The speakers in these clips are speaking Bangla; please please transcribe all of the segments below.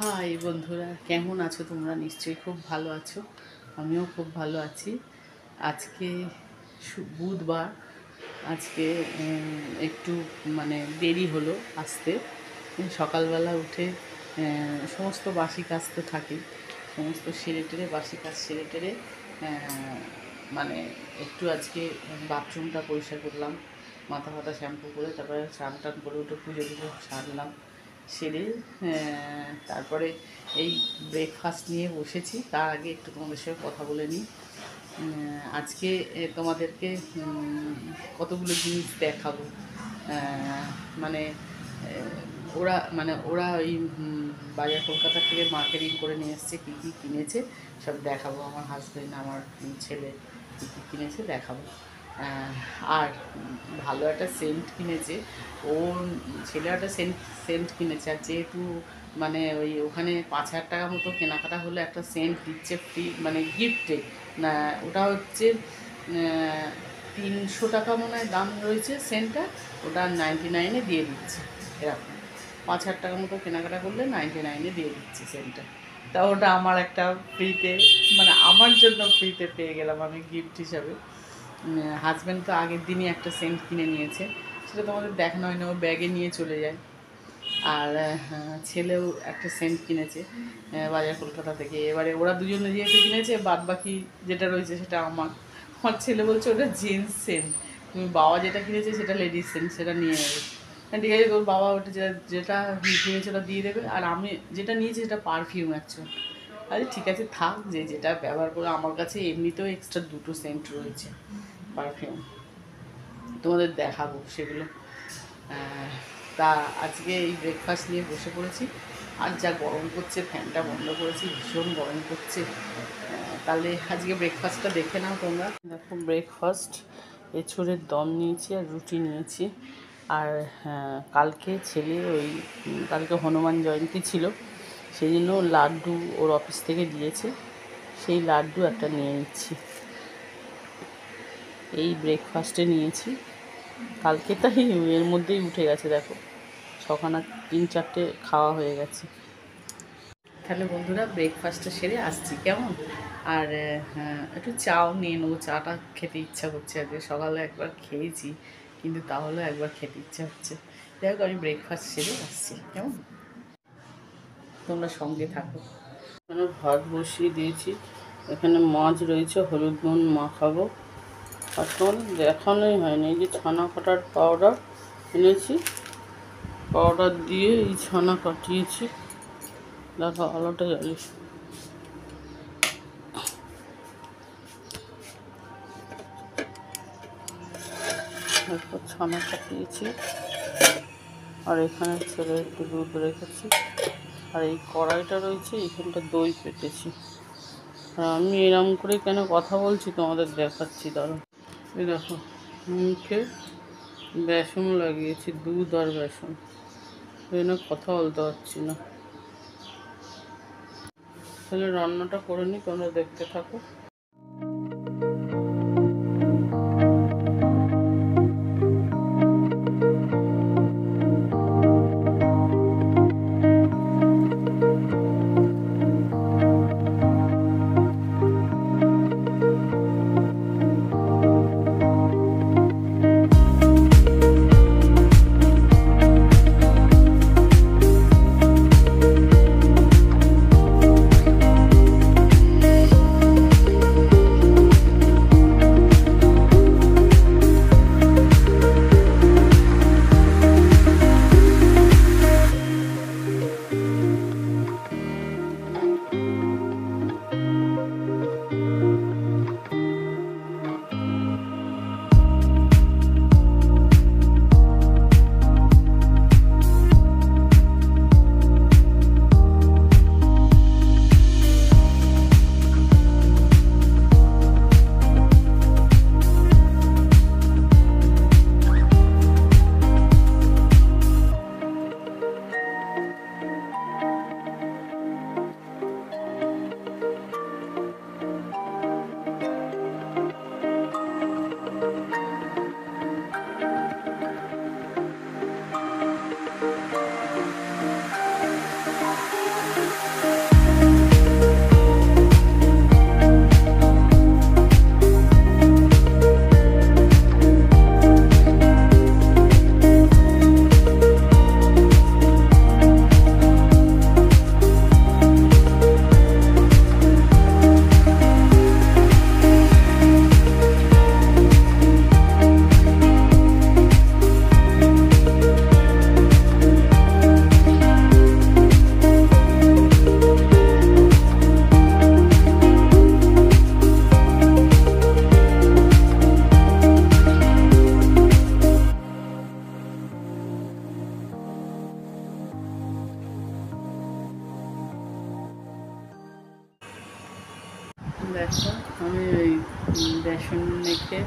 হাই বন্ধুরা, কেমন আছো তোমরা? নিশ্চয়ই খুব ভালো আছো। আমিও খুব ভালো আছি। আজকে বুধবার। আজকে একটু দেরি হলো আসতে। সকালবেলা উঠে সমস্ত বাসি কাজ তো থাকেই, সমস্ত সেরে টেরে বাসি কাজ সেরে টেরে মানে একটু আজকে বাথরুমটা পরিষ্কার করলাম, মাথা ফাতা শ্যাম্পু করে, তারপরে স্নান টান করে উঠে পুজো টুজো সারলাম, সেরে তারপরে এই ব্রেকফাস্ট নিয়ে বসেছি। তার আগে একটু তোমাদের সঙ্গে কথা বলে নিই। আজকে তোমাদেরকে কতগুলো জিনিস দেখাবো। মানে ওরা ওই বাজার কলকাতা থেকে মার্কেটিং করে নিয়ে এসছে, কী কী কিনেছে সব দেখাবো। আমার হাজব্যান্ড, আমার ছেলে কী কী কিনেছে দেখাবো। আর ভালো একটা সেন্ট কিনেছে, ওর ছেলে একটা সেন্ট কিনেছে। আর যেহেতু ওই ওখানে 5,000 টাকা মতো কেনাকাটা হলে একটা সেন্ট দিচ্ছে ফ্রি, গিফটে। না, ওটা হচ্ছে 300 টাকা মনে হয় দাম রয়েছে সেন্টটা, ওটা 99-এ দিয়ে দিচ্ছে। এরকম 5,000 টাকা মতো কেনাকাটা করলে 99-এ দিয়ে দিচ্ছে সেন্টটা। তা ওটা আমার একটা ফ্রিতে, আমার জন্য ফ্রিতে পেয়ে গেলাম আমি গিফট হিসাবে। হাজব্যান্ড তো আগের দিনই একটা সেন্ট কিনে নিয়েছে, সেটা তোমাদের দেখানো হয় না, ও ব্যাগে নিয়ে চলে যায়। আর ছেলেও একটা সেন্ট কিনেছে বাজার কলকাতা থেকে। এবারে ওরা দুজনে যেহেতু কিনেছে, বাদ বাকি যেটা রয়েছে সেটা আমার ছেলে বলছে ওটা জেন্টস সেন্ট, তুমি বাবা যেটা কিনেছে সেটা লেডিস সেন্ট, সেটা নিয়ে নেবে। ঠিক আছে, ওর বাবা ওটা যেটা কিনেছে ওটা দিয়ে দেবে। আর আমি যেটা নিয়েছি সেটা পারফিউম অ্যাকচুয়াল। আরে ঠিক আছে, থাক, যেটা ব্যবহার করে। আমার কাছে এমনিতেও এক্সট্রা 2টো সেন্ট রয়েছে পারফিউম, তোমাদের দেখাবো সেগুলো। তা আজকে এই ব্রেকফাস্ট নিয়ে বসে পড়েছি। আর যা গরম করছে, ফ্যানটা বন্ধ করেছি, ভীষণ গরম করছে। তাহলে আজকে ব্রেকফাস্টটা দেখে নাও তোমরা। দেখো, ব্রেকফাস্ট এঁচোড়ের দম নিয়েছি আর রুটি নিয়েছি। আর কালকে কালকে হনুমান জয়ন্তী ছিল, সেই জন্য লাড্ডু ওর অফিস থেকে দিয়েছে, সেই লাড্ডু একটা নিয়ে নিচ্ছি। এই ব্রেকফাস্টে নিয়েছি কালকে, তাই এর মধ্যেই উঠে গেছে। দেখো, সকাল 3-4টে খাওয়া হয়ে গেছে। তাহলে বন্ধুরা, ব্রেকফাস্টটা সেরে আসছি কেমন। আর একটু চাও নিয়ে নেবো, চাটা খেতে ইচ্ছা করছে। আজকে সকালে একবার খেয়েছি, কিন্তু তাহলে একবার খেতে ইচ্ছা হচ্ছে। যাই হোক, আমি ব্রেকফাস্ট সেরে আসছি কেমন, তোমরা সঙ্গে থাকো। এখানে ভাত বসিয়ে দিয়েছি, এখানে মাছ রয়েছে, হলুদ নুন মাখাবো। এখন দেখানোই হয়নি, এই যে ছানা কাটার পাউডার এনেছি, পাউডার দিয়ে এই ছানা কাটিয়েছি। দেখো, আলোটা জ্বালিস। এরপর ছানা কাটিয়েছি, আর এখানে ছেলে একটু দুধ রেখেছি, আর এই কড়াইটা রয়েছে, এখানটা দই পেতেছি। আর আমি এরম করে কেন কথা বলছি তোমাদের দেখাচ্ছি, দাঁড়ো। এই দেখো, মুখে বেসন লাগিয়েছি, দুধ আর বেসন, এই জন্য কথা বলতে পারছি না। তাহলে রান্নাটা করে নিই, তোমরা দেখতে থাকো। দেখো আমি ওই বেসন মেখে,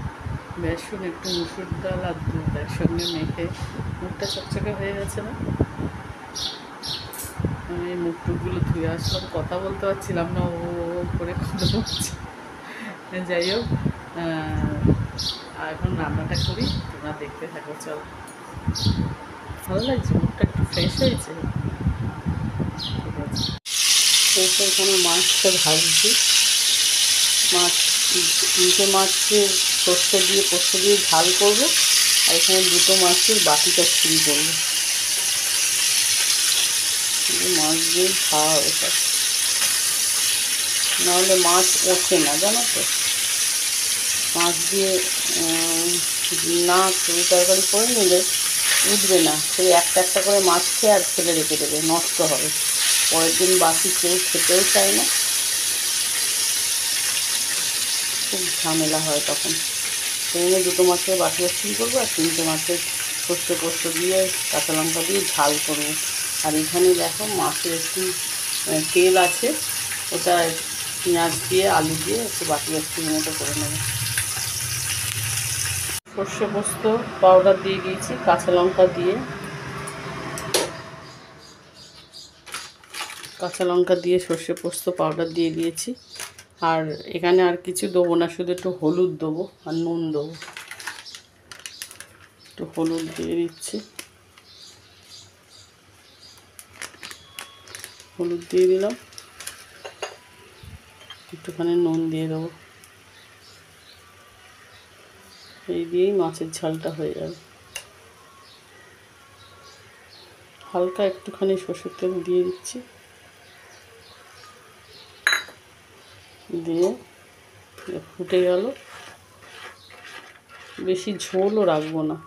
বেসন একটু মুসুর ডাল আর দুধ একসঙ্গে মেখে মুখটা চকচকে হয়ে গেছে না। আমি মুখ টুকগুলো ধুয়ে আসলাম, কথা বলতে পারছিলাম না, ও করে কথা বলছি। যাই হোক, এখন রান্নাটা করি, তোমরা দেখতে থাকো। চল, ভালো লাগছে, মুখটা একটু ফ্রেশ হয়েছে। ঠিক আছে, এখানে মাছটা ভাজছি। মাছ 3টে মাছের সর্ষে দিয়ে পোস্ত দিয়ে ঝাল করবো, আর এখানে 2টো মাছের বাটিটা চুরি করবো। মাছ দিয়ে খাওয়া হবে সব, নাহলে মাছ ওঠে না, জানো তো। মাছ দিয়ে না চুরি তরকারি করে নিলে উঠবে না, সেই একটা একটা করে মাছ খেয়ে আর ফেলে রেখে দেবে, নষ্ট হবে। পরের দিন বাসি কেউ খেতেও চায় না, খুব ঝামেলা হয় তখন। সেই জন্য 2টো মাছের বাটি চুরি করবো, আর 3টে মাছের সর্ষে পোস্ত দিয়ে কাঁচা লঙ্কা দিয়ে ঝাল করবো। আর এখানে দেখো মাছের একটু তেল আছে, ওটা পেঁয়াজ দিয়ে আলু দিয়ে একটু বাটি মতো করে নেবো। সর্ষে পোস্ত পাউডার দিয়ে দিয়েছি, কাঁচা লঙ্কা দিয়ে, সর্ষে পোস্ত পাউডার দিয়ে দিয়েছি। আর এখানে আর কিছু দেবো না, শুধু একটু হলুদ দেবো আর নুন দেবো। একটু হলুদ দিয়ে দিচ্ছি, হলুদ দিয়ে দিলাম, একটুখানি নুন দিয়ে দেবো। এই দিয়েই মাছের ঝালটা হয়ে যাবে। হালকা একটুখানি সরষের তেল দিয়ে দিচ্ছি, দিয়ে ফুটে গেল। বেশি ঝোলও রাখবো না,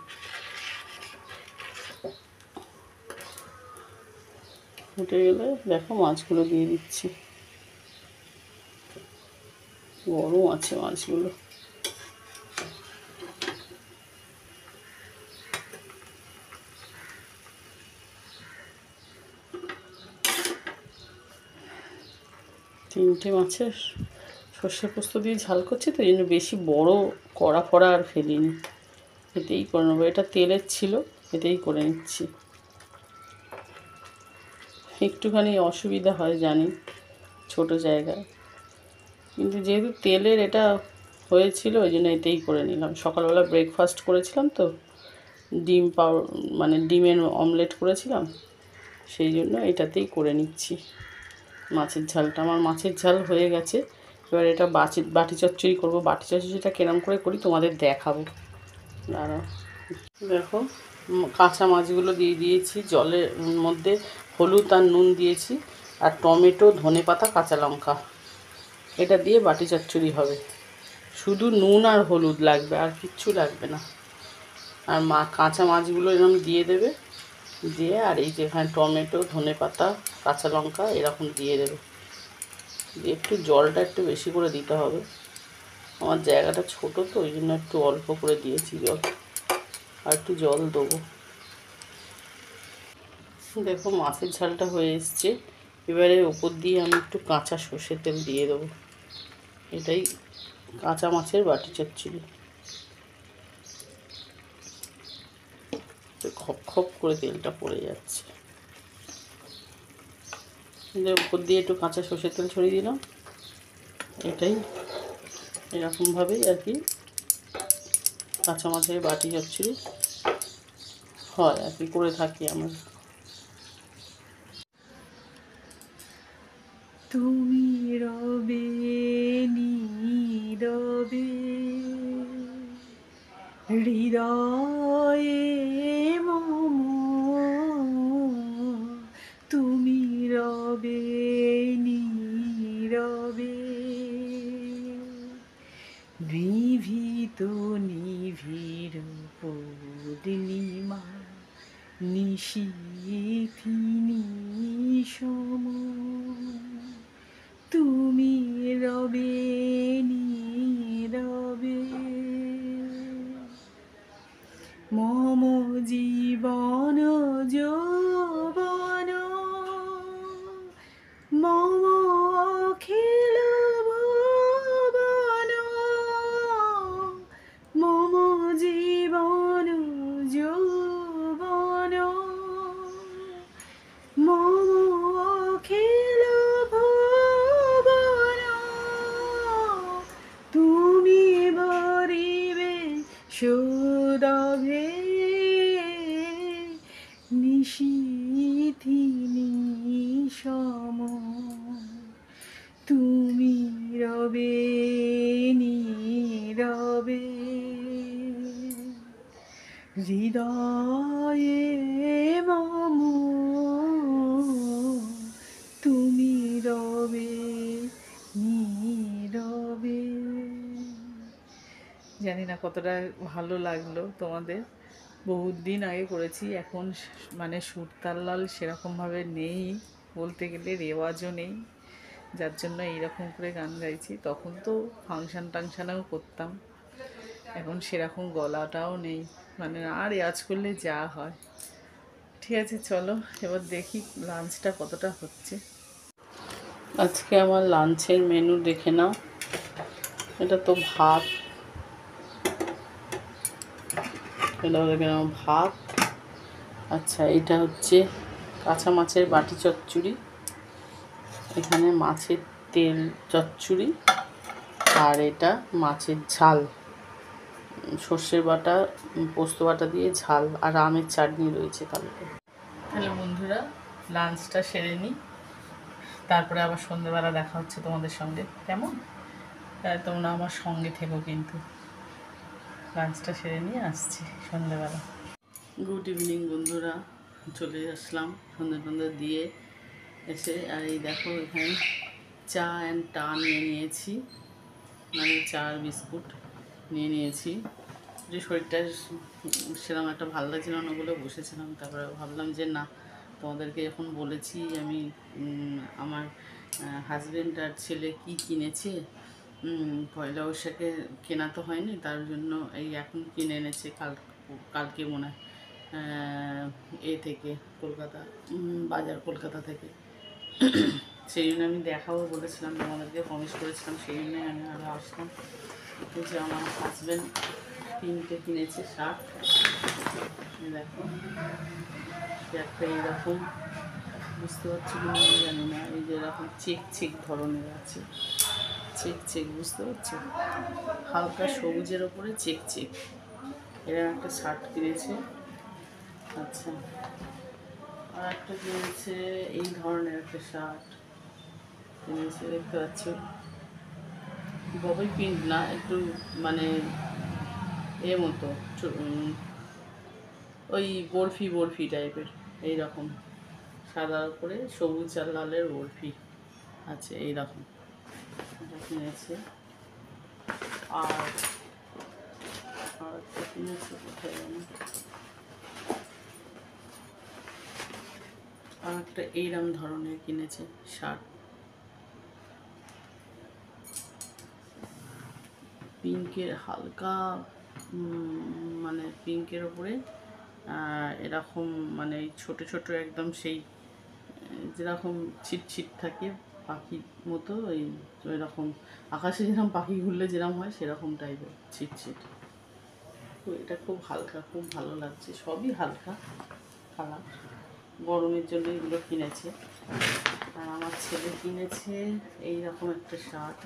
ফুটে গেলে দেখো মাছগুলো দিয়ে দিচ্ছি। গরম আছে মাছগুলো। তিনটে মাছের সর্ষে পোস্ত দিয়ে ঝাল করছি তো, এই জন্য বেশি বড় কড়া ফড়া আর ফেলিনি, এতেই করে নেবো। এটা তেলের ছিল, এতেই করে নিচ্ছি। একটুখানি অসুবিধা হয় জানি, ছোট জায়গায়, কিন্তু যেহেতু তেলের এটা হয়েছিল ওই জন্য এতেই করে নিলাম। সকালবেলা ব্রেকফাস্ট করেছিলাম তো, ডিম মানে ডিমের অমলেট করেছিলাম, সেই জন্য এটাতেই করে নিচ্ছি মাছের ঝালটা। আমার মাছের ঝাল হয়ে গেছে, এবার এটা বাটি চচ্চড়ি করবো। বাটি চচ্চড়িটা কেরম করে করি তোমাদের দেখাবো, দাঁড়াও। দেখো, কাঁচা মাছগুলো দিয়ে দিয়েছি জলের মধ্যে, হলুদ আর নুন দিয়েছি, আর টমেটো, ধনেপাতা, কাঁচা লঙ্কা, এটা দিয়ে বাটি চচ্চড়ি হবে। শুধু নুন আর হলুদ লাগবে, আর কিচ্ছু লাগবে না। আর কাঁচা মাছগুলো এরকম দিয়ে দেবে, দিয়ে আর এই যে এখানে টমেটো, ধনেপাতা, কাঁচা লঙ্কা এরকম দিয়ে দেবে, দিয়ে একটু জলটা একটু বেশি করে দিতে হবে। আমার জায়গাটা ছোট তো ওই জন্য একটু অল্প করে দিয়েছি জল, আর একটু জল দেবো। দেখো মাছের ঝালটা হয়ে এসছে, এবারে ওপর দিয়ে আমি একটু কাঁচা সর্ষের তেল দিয়ে দেবো। এটাই কাঁচা মাছের বাটি চচ্চড়ি। খপ খপ করে তেলটা পড়ে যাচ্ছে, উপর দিয়ে একটু কাঁচা সর্ষের তেল ছড়িয়ে দিলাম। এটাই এরকমভাবেই আর কি কাঁচা মাছের বাটি চচ্চড়ি হয় আর কি, করে থাকি আমরা। তুমি রবে নীরবে হৃদয়ে মম, তুমি রবে নীরবে নিভৃত নিভিড় পূর্ণিমা নিশীথিনী সম, তুমি রবে নীরবে মম জীবন যৌবন মম অখিল জানি না কতটা ভালো লাগলো তোমাদের। বহুত দিন আগে করেছি, এখন মানে সুর তাল সেরকমভাবে নেই, বলতে গেলে রেওয়াজও নেই, যার জন্য এইরকম করে গান গাইছি। তখন তো ফাংশান টাংশানেও করতাম, এখন সেরকম গলাটাও নেই, মানে আর রেওয়াজ করলে যা হয়। ঠিক আছে, চলো এবার দেখি লাঞ্চটা কতটা হচ্ছে। আজকে আমার লাঞ্চের মেনু দেখে নাও। এটা তো ভাত, এটা দেখে নাও ভাত। আচ্ছা, এটা হচ্ছে কাঁচা মাছের বাটি চচ্চড়ি, এখানে মাছের তেল চচ্চড়ি, আর এটা মাছের ঝাল, সর্ষে বাটা পোস্ত বাটা দিয়ে ঝাল, আর আমের চাটনি রয়েছে কালকে। তাহলে বন্ধুরা, লাঞ্চটা সেরে নিই, তারপরে আবার সন্ধ্যেবেলা দেখা হচ্ছে তোমাদের সঙ্গে, কেমন? তাই তোমরা আমার সঙ্গে থেকো কিন্তু। লাঞ্চটা সেরে নিয়ে আসছি সন্ধ্যেবেলা। গুড ইভিনিং বন্ধুরা, চলে আসলাম সন্ধ্যে দিয়ে এসে। আর এই দেখো, এখানে চা অ্যান্ড টা নিয়ে নিয়েছি, মানে চা আর বিস্কুট নিয়ে নিয়েছি। যে শরীরটা সেরকম একটা ভালো লাগছিল না বলে বসেছিলাম, তারপরে ভাবলাম যে না, তোমাদেরকে যখন বলেছি আমি আমার হাজব্যান্ড আর ছেলে কি কিনেছে, পয়লা বৈশাখে কেনা তো হয়নি, তার জন্য এই এখন কিনে এনেছে, কালকে মনে হয় এ থেকে কলকাতা, বাজার কলকাতা থেকে। সেই জন্য আমি দেখাবো বলেছিলাম, তোমাদেরকে প্রমিস করেছিলাম, সেই জন্যই আমি আরও আসলাম। যে আমার হাজব্যান্ড 3টে কিনেছে শার্ট, দেখো একটা এইরকম, বুঝতে পারছি কি জানি না, এই যে এরকম চেক চেক ধরনের আছে, চেক চেক, বুঝতে পারছো, হালকা সবুজের ওপরে চেক চেক, এরকম একটা শার্ট কিনেছে। আচ্ছা, আর একটা কিনেছে এই ধরনের একটা শার্ট কিনেছে, দেখতে পাচ্ছ, ববই প্রিন্ট না, একটু মানে এর মতো, ওই বরফি বরফি টাইপের, এইরকম সাদার উপরে সবুজ আর লালের বরফি আছে, এইরকম এটা কিনেছে। আর একটা কিনেছে কোথায় জানি, আর একটা এইরকম ধরনের কিনেছে শার্ট, পিঙ্কের হালকা, মানে পিঙ্কের ওপরে এরকম, মানে ছোট ছোট একদম সেই যেরকম ছিট ছিট থাকে পাখির মতো, ওই রকম আকাশে যেরকম পাখি ঘুরলে যেরকম হয় সেরকম টাইপের ছিট ছিট। তো এটা খুব হালকা, খুব ভালো লাগছে, সবই হালকা কালার, গরমের জন্য এগুলো কিনেছে। আর আমার ছেলে কিনেছে এইরকম একটা শার্ট,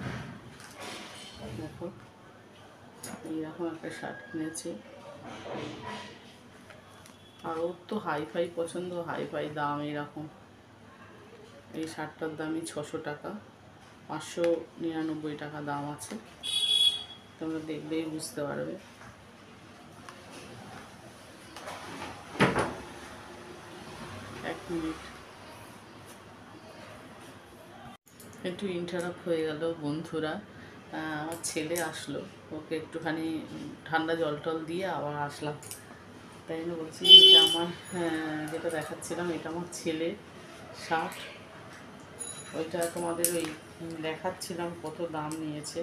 দেখো এইরকম একটা শার্ট কিনেছে। আর ওর তো হাইফাই পছন্দ, হাইফাই দাম এরকম। এই শার্টটার দামই 600 টাকা, 599 টাকা দাম আছে, তোমরা দেখলেই বুঝতে পারবে। এক মিনিট, একটু ইন্টারাপ্ট হয়ে গেল বন্ধুরা, আমার ছেলে আসলো, ওকে একটুখানি ঠান্ডা জল টল দিয়ে আবার আসলাম। তাই জন্য বলছি, এটা আমার যেটা দেখাচ্ছিলাম, এটা আমার ছেলে শার্ট, ওইটা তোমাদের ওই দেখাচ্ছিলাম কত দাম নিয়েছে।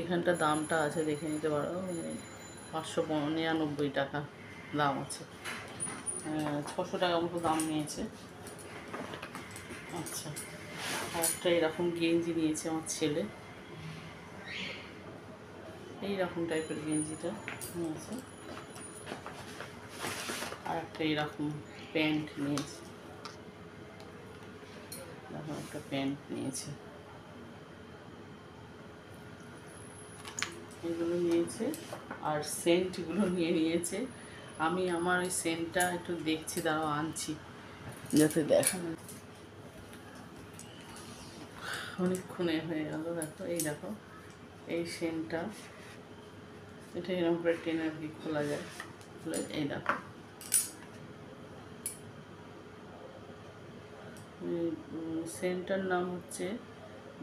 এখানটা দামটা আছে, দেখে নিতে পারো, 599 টাকা দাম আছে, 600 টাকা মতো দাম নিয়েছে। আচ্ছা, আর একটা এরকম গেঞ্জি নিয়েছে আমার ছেলে, এইরকম টাইপের গেঞ্জিটা নিয়েছে। আর একটা এরকম প্যান্ট নিয়েছে, এরকম একটা প্যান্ট নিয়েছে, এগুলো নিয়েছে। আর সেন্টগুলো নিয়ে নিয়েছে। আমি আমার ওই সেন্টটা একটু দেখছি, দাঁড়াও আনছি যাতে দেখানো, অনেকক্ষণে হয়ে গেল। দেখো এই দেখো, এই সেন্টটা, এটা এরকম করে টেনে আর কি খোলা যায়, খুলে এই দেখো, সেন্টটার নাম হচ্ছে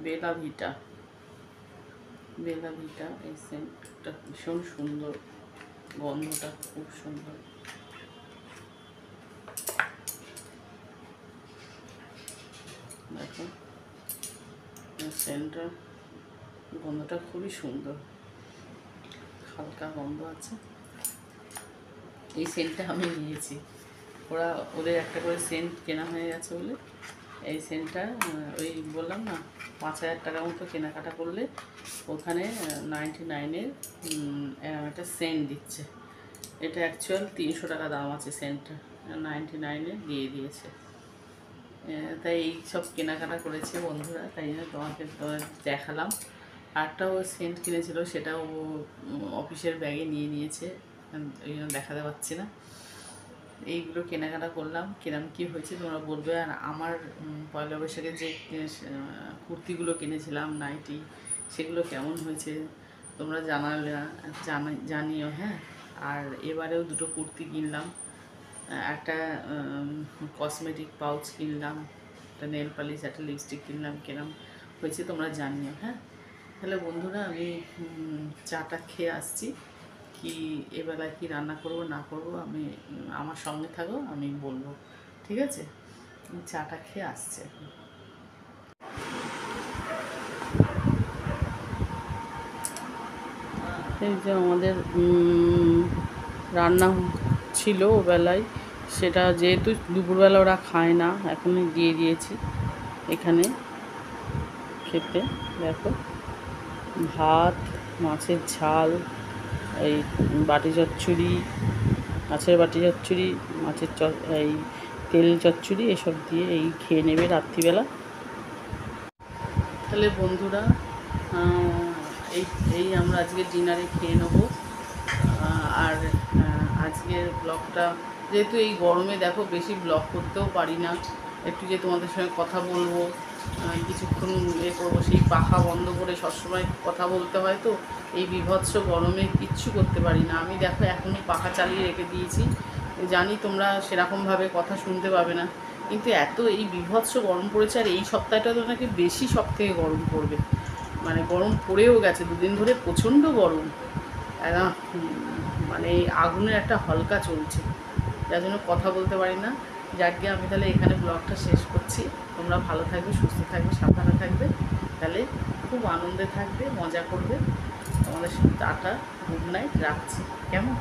বেলা ভিটা, বেলা ভিটা এই সেন্টটা ভীষণ সুন্দর, গন্ধটা খুব সুন্দর। দেখো সেন্টটা, গন্ধটা খুবই সুন্দর, হালকা গন্ধ আছে। এই সেন্টটা আমি নিয়েছি, ওদের একটা করে সেন্ট কেনা হয়ে গেছে বলে এই সেন্টটা, ওই বললাম না 5,000 টাকা মতো কেনাকাটা করলে ওখানে 99-এর একটা সেন্ট দিচ্ছে। এটা অ্যাকচুয়াল 300 টাকা দাম আছে সেন্টটা, 99-এ দিয়ে দিয়েছে। তাই এই সব কেনাকাটা করেছে বন্ধুরা, তাই জন্য তোমাকে দেখালাম। আরটাও সেন্ট কিনেছিল, সেটাও অফিসের ব্যাগে নিয়ে নিয়েছে, ওই জন্য দেখাতে পারছি না। এইগুলো কেনাকাটা করলাম, কিরম কী হয়েছে তোমরা বলবে। আর আমার পয়লা বৈশাখে যে কুর্তিগুলো কিনেছিলাম নাইটি, সেগুলো কেমন হয়েছে তোমরা জানিও। হ্যাঁ, আর এবারেও দুটো কুর্তি কিনলাম, একটা কসমেটিক পাউচ কিনলাম, একটা নেল পালিশ, একটা লিপস্টিক কিনলাম, কিরম হয়েছে তোমরা জানিও। হ্যাঁ, তাহলে বন্ধুরা আমি চাটা খেয়ে আসছি। কি এবেলা কি রান্না করব না করব আমি, আমার সঙ্গে থাকো, আমি বলবো, ঠিক আছে? চাটা খেয়ে আসছে। এই যে আমাদের রান্না ছিল ওবেলায়, সেটা যেহেতু দুপুরবেলা ওরা খায় না, এখনই দিয়ে দিয়েছি এখানে খেতে। দেখো ভাত, মাছের ঝাল, এই বাটি চচ্চড়ি, মাছের বাটি চচ্চড়ি, মাছের এই তেল চচ্চড়ি, এসব দিয়ে এই খেয়ে নেবে রাত্রিবেলা। তাহলে বন্ধুরা এই এই আমরা আজকে ডিনারে খেয়ে নেবো। আর আজকের ব্লগটা, যেহেতু এই গরমে দেখো বেশি ব্লগ করতেও পারি না, একটু যে তোমাদের সঙ্গে কথা বলবো, কিছুক্ষণ করবো, সেই পাখা বন্ধ করে সবসময় কথা বলতে হয়, তো এই বীভৎস গরমে কিচ্ছু করতে পারি না। আমি দেখো এখনও পাখা চালিয়ে রেখে দিয়েছি, জানি তোমরা সেরকমভাবে কথা শুনতে পাবে না, কিন্তু এত এই বীভৎস গরম পড়েছে। আর এই সপ্তাহটা তো নাকি বেশি, সব থেকে গরম পড়বে, মানে গরম পড়েও গেছে, দুদিন ধরে প্রচণ্ড গরম, মানে এই আগুনের একটা হালকা চলছে, যার জন্য কথা বলতে পারি না। যাকে আমি তাহলে এখানে ব্লগটা শেষ করছি। তোমরা ভালো থাকবে, সুস্থ থাকবে, সাবধানে থাকবে, তাহলে খুব আনন্দে থাকবে, মজা করবে। তোমাদের টাটা, গুড নাইট, রাখছি, কেমন?